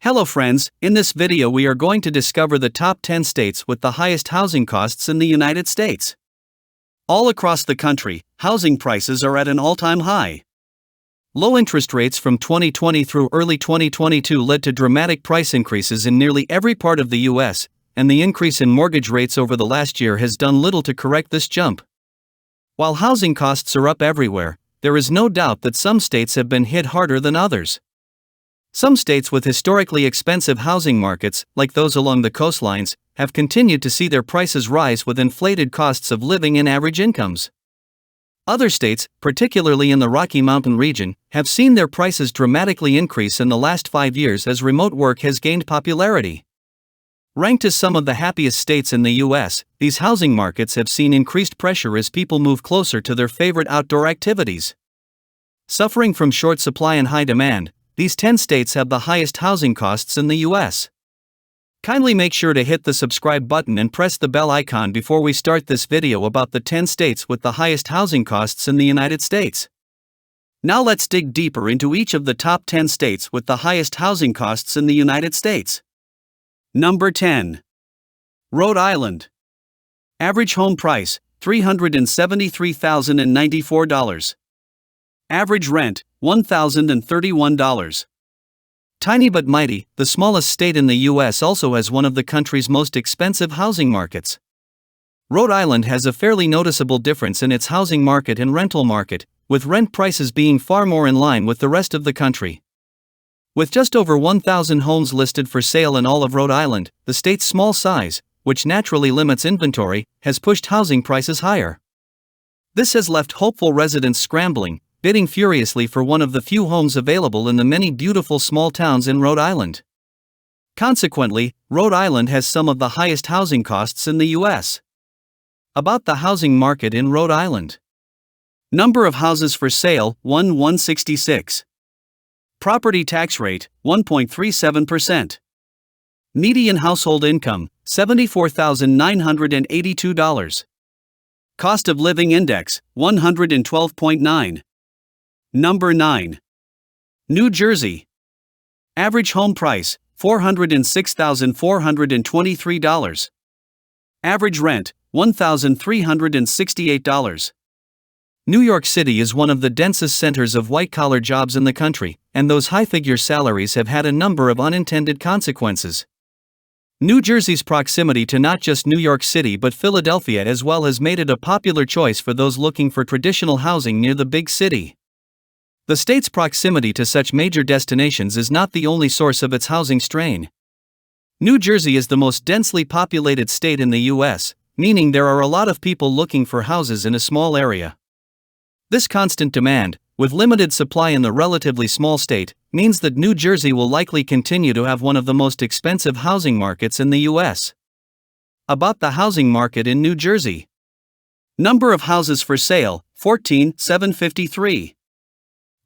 Hello friends, in this video we are going to discover the top 10 states with the highest housing costs in the United States. All across the country, housing prices are at an all-time high. Low interest rates from 2020 through early 2022 led to dramatic price increases in nearly every part of the U.S., and the increase in mortgage rates over the last year has done little to correct this jump. While housing costs are up everywhere, there is no doubt that some states have been hit harder than others. Some states with historically expensive housing markets, like those along the coastlines, have continued to see their prices rise with inflated costs of living and average incomes. Other states, particularly in the Rocky Mountain region, have seen their prices dramatically increase in the last 5 years as remote work has gained popularity. Ranked as some of the happiest states in the U.S., these housing markets have seen increased pressure as people move closer to their favorite outdoor activities. Suffering from short supply and high demand, these 10 states have the highest housing costs in the U.S. Kindly make sure to hit the subscribe button and press the bell icon before we start this video about the 10 states with the highest housing costs in the United States. Now let's dig deeper into each of the top 10 states with the highest housing costs in the United States. Number 10. Rhode Island. Average home price, $373,094. Average rent, $1,031. Tiny but mighty, the smallest state in the U.S. also has one of the country's most expensive housing markets. Rhode Island has a fairly noticeable difference in its housing market and rental market, with rent prices being far more in line with the rest of the country. With just over 1,000 homes listed for sale in all of Rhode Island, the state's small size, which naturally limits inventory, has pushed housing prices higher. This has left hopeful residents scrambling, bidding furiously for one of the few homes available in the many beautiful small towns in Rhode Island. Consequently, Rhode Island has some of the highest housing costs in the U.S. About the housing market in Rhode Island. Number of houses for sale, 166. Property tax rate, 1.37%. Median household income, $74,982. Cost of living index, 112.9. Number 9. New Jersey. Average home price, $406,423. Average rent, $1,368. New York City is one of the densest centers of white-collar jobs in the country, and those high-figure salaries have had a number of unintended consequences. New Jersey's proximity to not just New York City but Philadelphia as well has made it a popular choice for those looking for traditional housing near the big city. The state's proximity to such major destinations is not the only source of its housing strain. New Jersey is the most densely populated state in the U.S., meaning there are a lot of people looking for houses in a small area. This constant demand, with limited supply in the relatively small state, means that New Jersey will likely continue to have one of the most expensive housing markets in the U.S. About the housing market in New Jersey. Number of houses for sale, 14,753.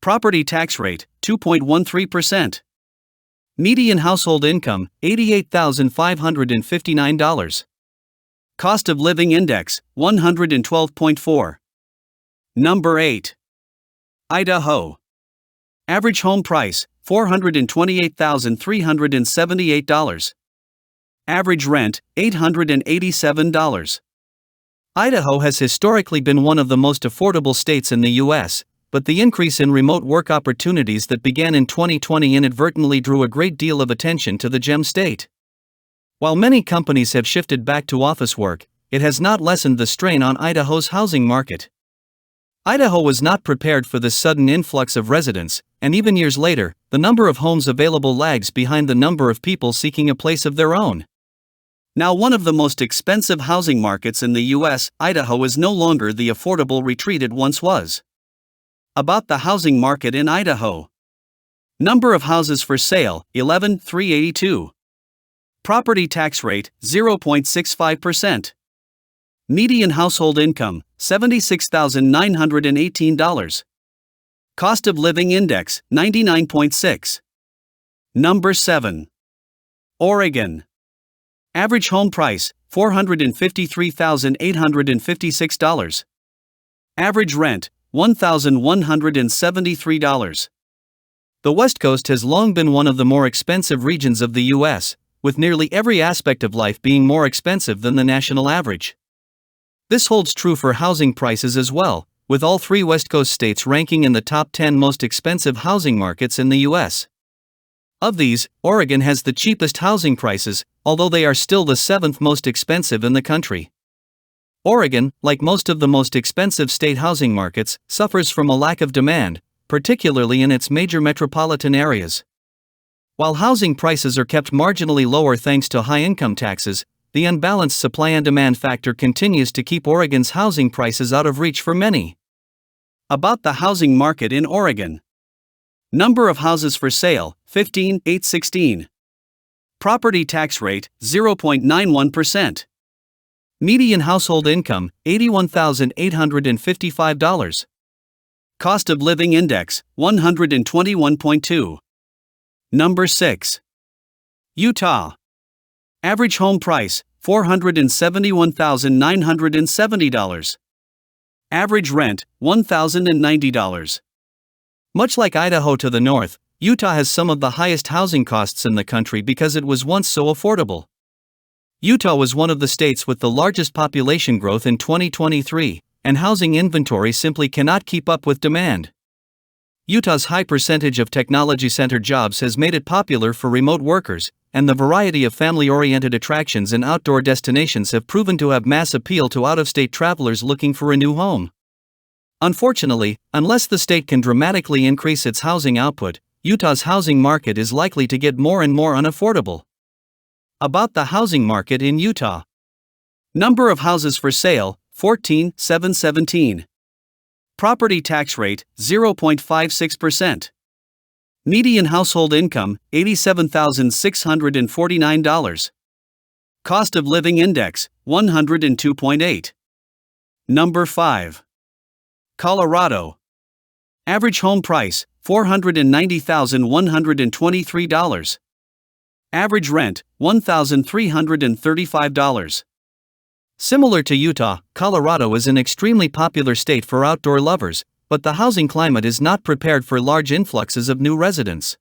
Property tax rate, 2.13%. Median household income, $88,559. Cost of living index, 112.4. Number 8. Idaho. Average home price, $428,378. Average rent, $887. Idaho has historically been one of the most affordable states in the U.S., but the increase in remote work opportunities that began in 2020 inadvertently drew a great deal of attention to the gem state. While many companies have shifted back to office work, it has not lessened the strain on Idaho's housing market. Idaho was not prepared for this sudden influx of residents, and even years later, the number of homes available lags behind the number of people seeking a place of their own. Now one of the most expensive housing markets in the U.S., Idaho is no longer the affordable retreat it once was. About the housing market in Idaho. Number of houses for sale, 11,382. Property tax rate, 0.65%. Median household income, $76,918. Cost of living index, 99.6. Number 7. Oregon. Average home price, $453,856. Average rent, $1,173. The West Coast has long been one of the more expensive regions of the U.S., with nearly every aspect of life being more expensive than the national average. This holds true for housing prices as well, with all three West Coast states ranking in the top 10 most expensive housing markets in the U.S. Of these, Oregon has the cheapest housing prices, although they are still the seventh most expensive in the country. Oregon, like most of the most expensive state housing markets, suffers from a lack of demand, particularly in its major metropolitan areas. While housing prices are kept marginally lower thanks to high income taxes, the unbalanced supply and demand factor continues to keep Oregon's housing prices out of reach for many. About the housing market in Oregon. Number of houses for sale, 15,816. Property tax rate, 0.91%. Median household income, $81,855. Cost of living index, 121.2. Number 6. Utah. Average home price, $471,970. Average rent, $1,090. Much like Idaho to the north, Utah has some of the highest housing costs in the country because it was once so affordable. Utah was one of the states with the largest population growth in 2023, and housing inventory simply cannot keep up with demand. Utah's high percentage of technology-centered jobs has made it popular for remote workers, and the variety of family-oriented attractions and outdoor destinations have proven to have mass appeal to out-of-state travelers looking for a new home. Unfortunately, unless the state can dramatically increase its housing output, Utah's housing market is likely to get more and more unaffordable. About the housing market in Utah. Number of houses for sale, 14,717. Property tax rate, 0.56%. Median household income, $87,649. Cost of living index, 102.8. Number 5. Colorado. Average home price, $490,123. Average rent, $1,335. Similar to Utah, Colorado is an extremely popular state for outdoor lovers, but the housing climate is not prepared for large influxes of new residents.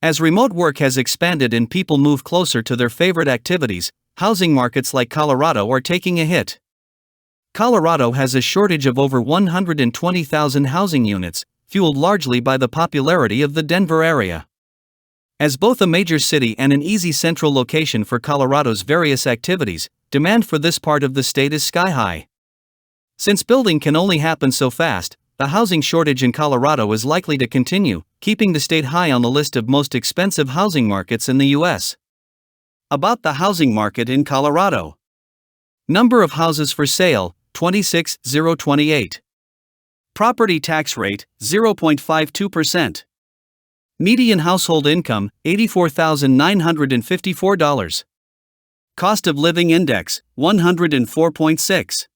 As remote work has expanded and people move closer to their favorite activities, housing markets like Colorado are taking a hit. Colorado has a shortage of over 120,000 housing units, fueled largely by the popularity of the Denver area. As both a major city and an easy central location for Colorado's various activities, demand for this part of the state is sky-high. Since building can only happen so fast, the housing shortage in Colorado is likely to continue, keeping the state high on the list of most expensive housing markets in the U.S. About the housing market in Colorado. Number of houses for sale, 26,028. Property tax rate, 0.52%. Median household income, $84,954. Cost of living index, 104.6.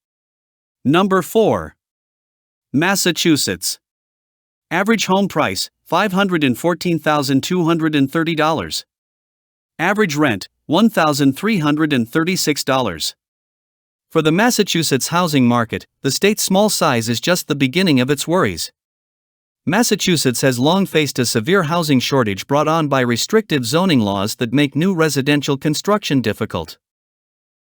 Number 4. Massachusetts. Average home price, $514,230. Average rent, $1,336. For the Massachusetts housing market, the state's small size is just the beginning of its worries. Massachusetts has long faced a severe housing shortage brought on by restrictive zoning laws that make new residential construction difficult.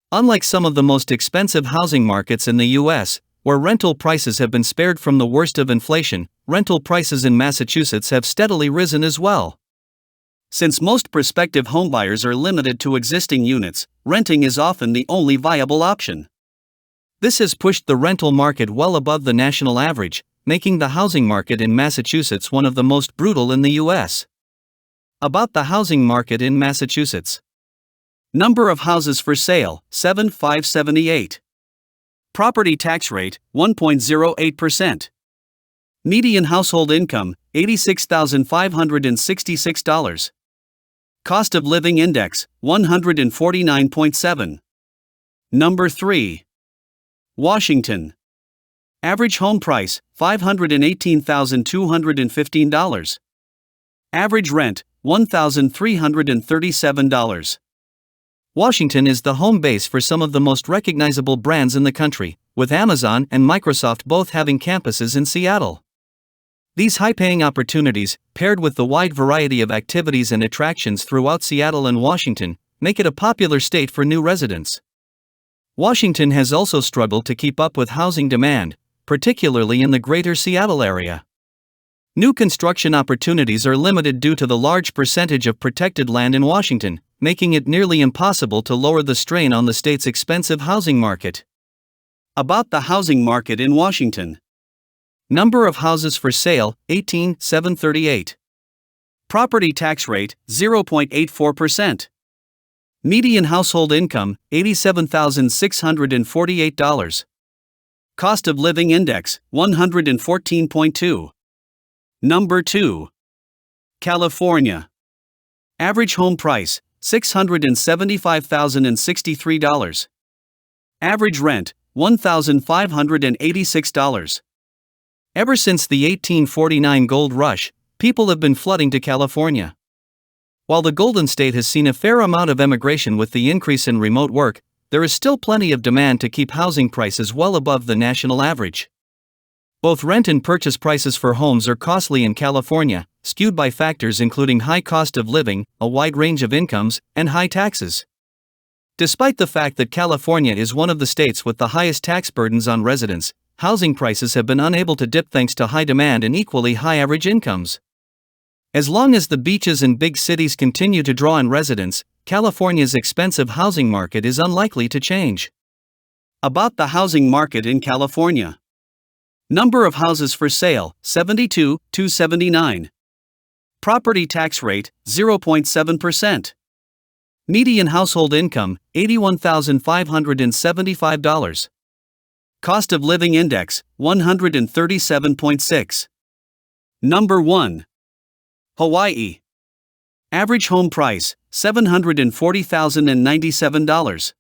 Unlike some of the most expensive housing markets in the U.S., where rental prices have been spared from the worst of inflation, rental prices in Massachusetts have steadily risen as well. Since most prospective homebuyers are limited to existing units, renting is often the only viable option. This has pushed the rental market well above the national average, making the housing market in Massachusetts one of the most brutal in the U.S. About the housing market in Massachusetts. Number of houses for sale, 7,578. Property tax rate, 1.08%. Median household income, $86,566. Cost of living index, 149.7. Number 3. Washington. Average home price, $518,215. Average rent, $1,337. Washington is the home base for some of the most recognizable brands in the country, with Amazon and Microsoft both having campuses in Seattle. These high-paying opportunities, paired with the wide variety of activities and attractions throughout Seattle and Washington, make it a popular state for new residents. Washington has also struggled to keep up with housing demand, particularly in the greater Seattle area. New construction opportunities are limited due to the large percentage of protected land in Washington, making it nearly impossible to lower the strain on the state's expensive housing market. About the housing market in Washington. Number of houses for sale, 18,738. Property tax rate, 0.84%. Median household income, $87,648. Cost of living index, 114.2. Number 2. California. Average home price, $675,063. Average rent, $1,586. Ever since the 1849 gold rush, people have been flooding to California. While the Golden State has seen a fair amount of emigration with the increase in remote work, there is still plenty of demand to keep housing prices well above the national average. Both rent and purchase prices for homes are costly in California, skewed by factors including high cost of living, a wide range of incomes, and high taxes. Despite the fact that California is one of the states with the highest tax burdens on residents, housing prices have been unable to dip thanks to high demand and equally high average incomes. As long as the beaches and big cities continue to draw in residents, California's expensive housing market is unlikely to change. About the housing market in California. Number of houses for sale, 72,279. Property tax rate, 0.7%. Median household income, $81,575. Cost of living index, 137.6. Number 1. Hawaii. Average home price, $740,097.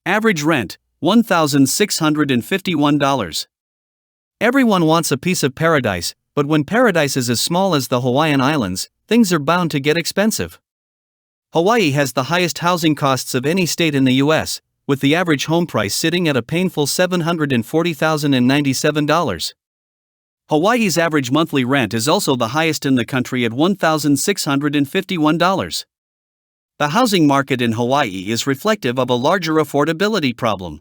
Average rent, $1,651. Everyone wants a piece of paradise, but when paradise is as small as the Hawaiian Islands, things are bound to get expensive. Hawaii has the highest housing costs of any state in the U.S., with the average home price sitting at a painful $740,097. Hawaii's average monthly rent is also the highest in the country at $1,651. The housing market in Hawaii is reflective of a larger affordability problem.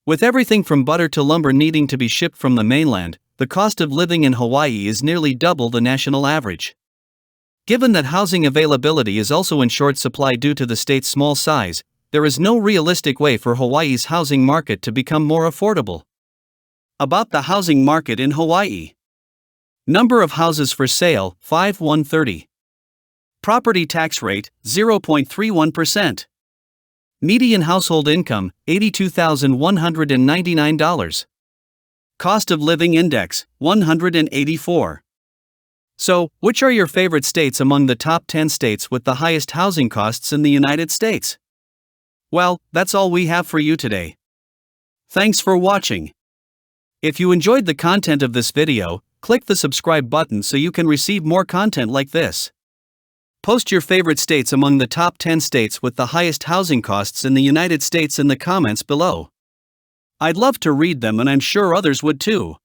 With everything from butter to lumber needing to be shipped from the mainland, the cost of living in Hawaii is nearly double the national average. Given that housing availability is also in short supply due to the state's small size, there is no realistic way for Hawaii's housing market to become more affordable. About the housing market in Hawaii. Number of houses for sale, 5,130. Property tax rate, 0.31%. Median household income, $82,199. Cost of living index, 184. So, which are your favorite states among the top 10 states with the highest housing costs in the United States? Well, that's all we have for you today. Thanks for watching. If you enjoyed the content of this video, click the subscribe button so you can receive more content like this. Post your favorite states among the top 10 states with the highest housing costs in the United States in the comments below. I'd love to read them and I'm sure others would too.